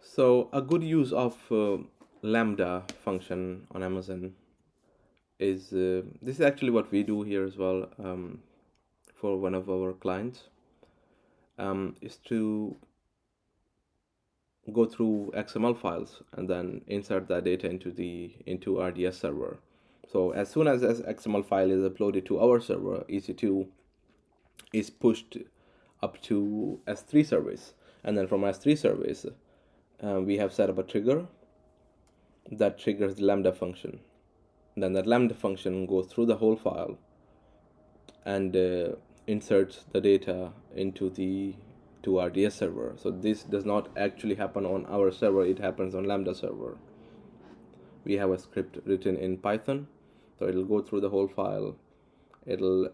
So a good use of Lambda function on Amazon is this is actually what we do here as well, for one of our clients, is to go through XML files and then insert that data into RDS server. So as soon as this XML file is uploaded to our server, EC2 is pushed up to S3 service, and then from S3 service, we have set up a trigger that triggers the Lambda function. Then that Lambda function goes through the whole file and inserts the data into the to RDS server. So this does not actually happen on our server, it happens on Lambda server. We have a script written in Python, so it'll go through the whole file. It'll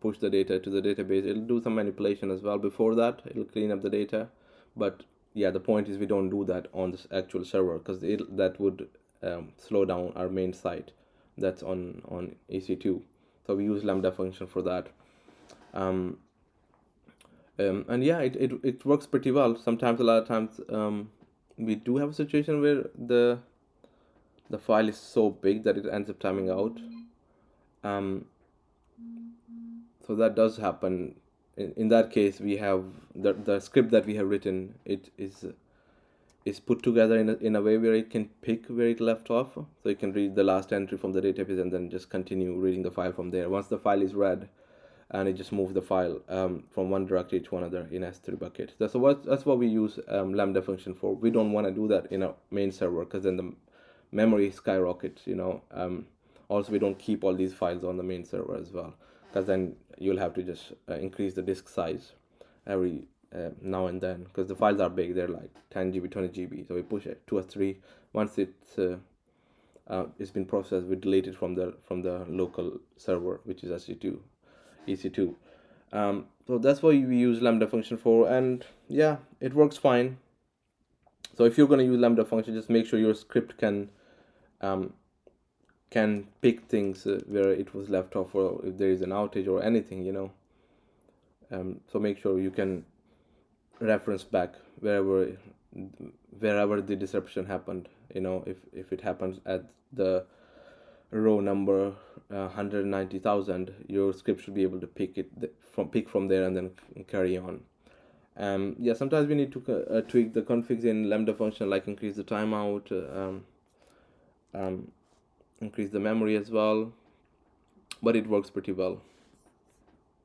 push the data to the database. It'll do some manipulation as well. Before that, it'll clean up the data. But yeah, the point is we don't do that on this actual server because that would slow down our main site that's on EC2. So we use Lambda function for that. And yeah, it works pretty well. Sometimes, a lot of times, we do have a situation where the file is so big that it ends up timing out. So that does happen. In that case, we have the script that we have written. It is put together in a way where it can pick where it left off. So you can read the last entry from the database and then just continue reading the file from there. Once the file is read, and it just moves the file from one directory to another in S3 bucket. That's what we use Lambda function for. We don't want to do that in a main server because then the memory skyrockets. Also, we don't keep all these files on the main server as well, because then you'll have to just increase the disk size every now and then, because the files are big. They're like 10 GB, 20 GB. So we push it to S3. Once it's been processed, we delete it from the local server, which is EC2. So that's what we use Lambda function for, and yeah, it works fine. So if you're going to use Lambda function, just make sure your script can pick things where it was left off, or if there is an outage or anything, so make sure you can reference back wherever the disruption happened. If it happens at the row number 190,000, your script should be able to pick from there and then carry on. Yeah, sometimes we need to tweak the configs in Lambda function, like increase the timeout, increase the memory as well, but it works pretty well.